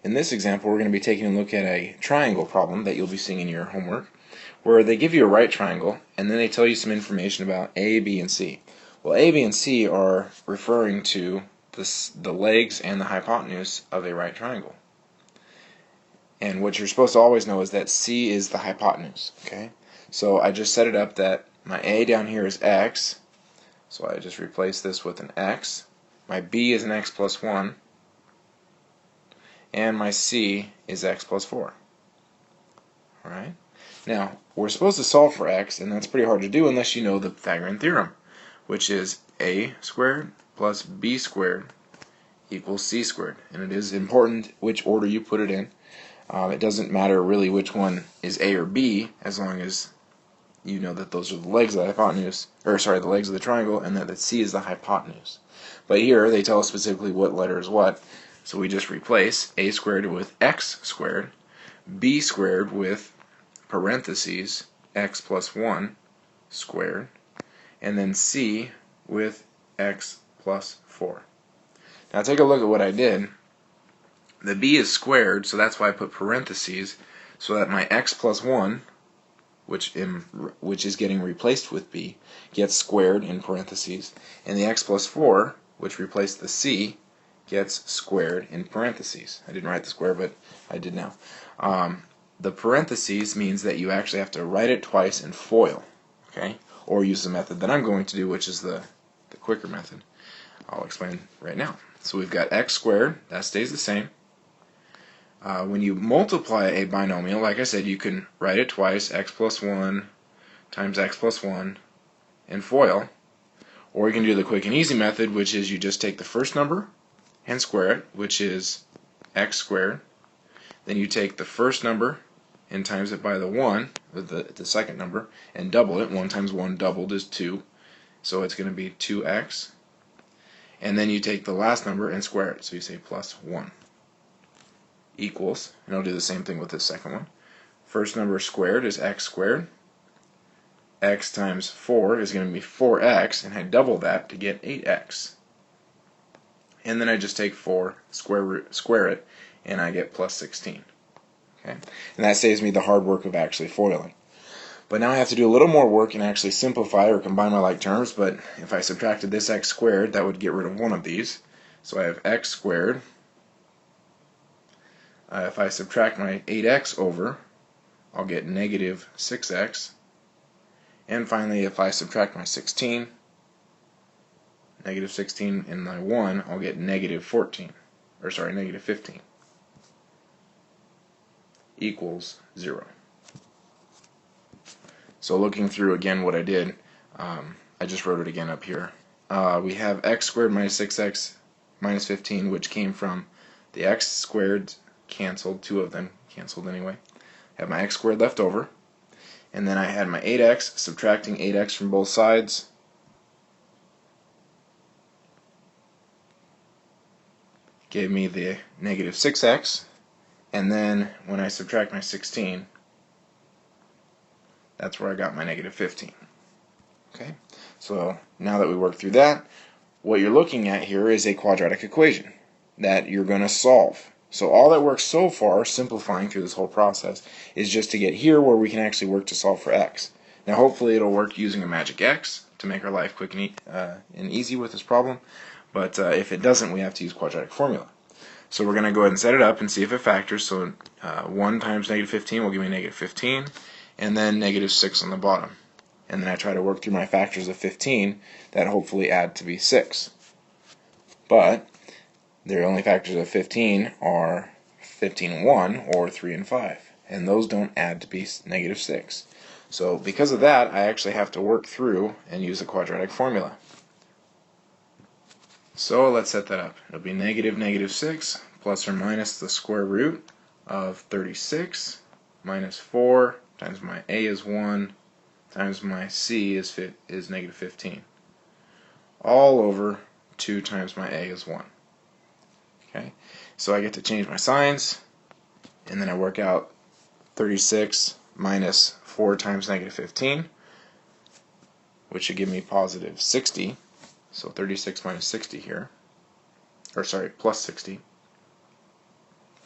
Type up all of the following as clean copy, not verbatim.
In this example, we're going to be taking a look at a triangle problem that you'll be seeing in your homework, where they give you a right triangle, and then they tell you some information about A, B, and C. Well, A, B, and C are referring to the legs and the hypotenuse of a right triangle. And what you're supposed to always know is that C is the hypotenuse. Okay? So I just set it up that my A down here is x, so I just replace this with an x. My B is an x plus 1, and my C is x plus 4. Alright? Now, we're supposed to solve for x, and that's pretty hard to do unless you know the Pythagorean Theorem, which is a squared plus b squared equals c squared. And it is important which order you put it in. It doesn't matter really which one is a or b, as long as you know that those are the legs of the hypotenuse, or sorry, the legs of the triangle, and that the c is the hypotenuse. But here they tell us specifically what letter is what, so we just replace a squared with x squared, b squared with parentheses x plus 1 squared, and then c with x plus 4. Now take a look at what I did. The b is squared, so that's why I put parentheses, so that my x plus 1, which is getting replaced with b, gets squared in parentheses, and the x plus 4, which replaced the c, gets squared in parentheses. I didn't write the square, but I did now. The parentheses means that you actually have to write it twice and FOIL, okay? Or use the method that I'm going to do, which is the quicker method. I'll explain right now. So we've got x squared, that stays the same. When you multiply a binomial, like I said, you can write it twice, x plus 1 times x plus 1, and FOIL. Or you can do the quick and easy method, which is you just take the first number and square it, which is x squared. Then you take the first number and times it by the 1, the second number, and double it. 1 times 1 doubled is 2, so it's going to be 2x. And then you take the last number and square it, so you say plus 1 equals, and I'll do the same thing with the second one. First number squared is x squared. X times 4 is going to be 4x, and I double that to get 8x. And then I just take 4, square it, and I get plus 16. Okay? And that saves me the hard work of actually FOILing. But now I have to do a little more work and actually simplify or combine my like terms, but if I subtracted this x squared, that would get rid of one of these. So I have x squared. If I subtract my 8x over, I'll get negative 6x. And finally, if I subtract my 16, negative 16 and my 1, I'll get negative 14. Or sorry, negative 15. Equals 0. So looking through again what I did, I just wrote it again up here. We have x squared minus 6x minus 15, which came from the x squared canceled, 2 of them canceled anyway. I have my x squared left over, and then I had my 8x, subtracting 8x from both sides. Gave me the negative 6x, and then when I subtract my 16, that's where I got my negative 15. Okay, so now that we worked through that, what you're looking at here is a quadratic equation that you're going to solve. So all that works so far, simplifying through this whole process, is just to get here where we can actually work to solve for x. Now hopefully it'll work using a magic x to make our life quick and easy with this problem, but if it doesn't, we have to use quadratic formula. So we're going to go ahead and set it up and see if it factors. So 1 times negative 15 will give me negative 15, and then negative 6 on the bottom. And then I try to work through my factors of 15 that hopefully add to be 6. But the only factors of 15 are 15 and 1, or 3 and 5. And those don't add to be negative 6. So because of that, I actually have to work through and use the quadratic formula. So let's set that up. It'll be negative 6 plus or minus the square root of 36 minus 4 times my a is 1 times my c is negative 15. All over 2 times my a is 1. Okay, so I get to change my signs, and then I work out 36 minus 4 times negative 15, which should give me positive 60. So 36 minus 60 here, or sorry, plus 60.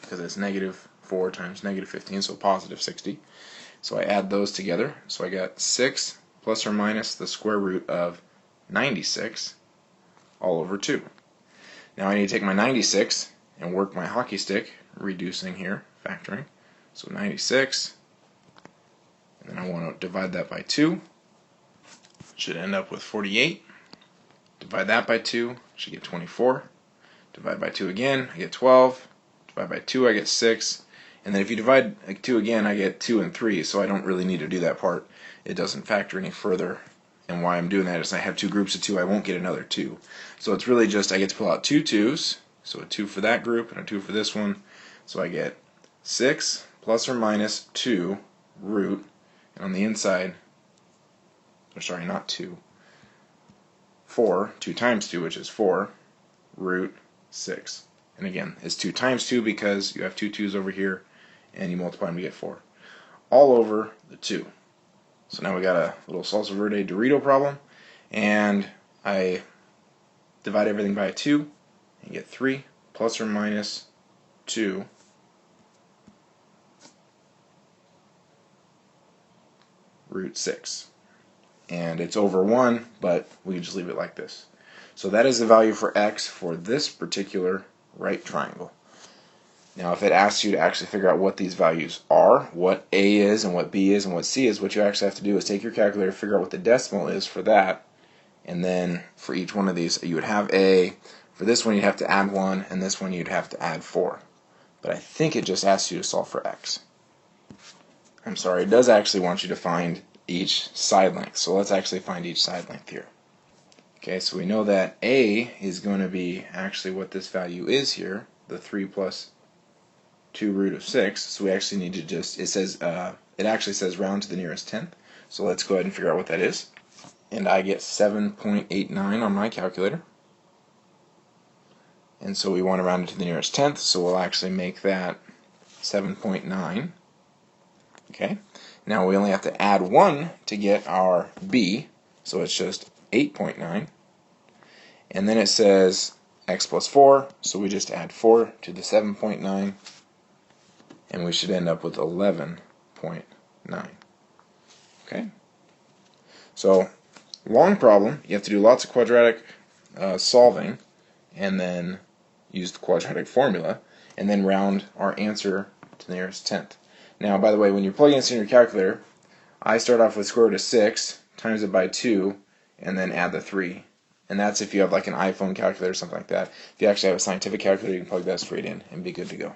because it's negative 4 times negative 15, so positive 60. So I add those together. So I got 6 plus or minus the square root of 96 all over 2. Now I need to take my 96 and work my hockey stick, reducing here, factoring. So 96, and then I want to divide that by 2. Should end up with 48. Divide that by 2, should get 24. Divide by 2 again, I get 12. Divide by 2, I get 6. And then if you divide 2 again, I get 2 and 3, so I don't really need to do that part. It doesn't factor any further. And why I'm doing that is I have 2 groups of 2, I won't get another 2. So it's really just I get to pull out 2 2's, so a 2 for that group and a 2 for this one. So I get 6 plus or minus 2 root, and on the inside, or sorry, not 2, 4, 2 times 2, which is 4, root 6. And again, it's 2 times 2 because you have 2 2's over here, and you multiply them to get 4. All over the 2. So now we got a little salsa verde Dorito problem, and I divide everything by a 2 and get 3 plus or minus 2 root 6. And it's over 1, but we can just leave it like this. So that is the value for x for this particular right triangle. Now if it asks you to actually figure out what these values are, what a is and what b is and what c is, what you actually have to do is take your calculator, figure out what the decimal is for that, and then for each one of these you would have a, for this one you'd have to add 1, and this one you'd have to add 4. But I think it just asks you to solve for x. I'm sorry, it does actually want you to find each side length, so let's actually find each side length here. Okay, so we know that a is going to be actually what this value is here, the 3 plus 2 root of 6, so we actually need to just, it actually says round to the nearest tenth, so let's go ahead and figure out what that is. And I get 7.89 on my calculator, and so we want to round it to the nearest tenth, so we'll actually make that 7.9. Okay, now we only have to add 1 to get our b, so it's just 8.9, and then it says x plus 4, so we just add 4 to the 7.9, and we should end up with 11.9. Okay, so long problem, you have to do lots of quadratic solving, and then use the quadratic formula, and then round our answer to the nearest tenth. Now, by the way, when you're plugging this in your calculator, I start off with square root of 6, times it by 2, and then add the 3. And that's if you have like an iPhone calculator or something like that. If you actually have a scientific calculator, you can plug that straight in and be good to go.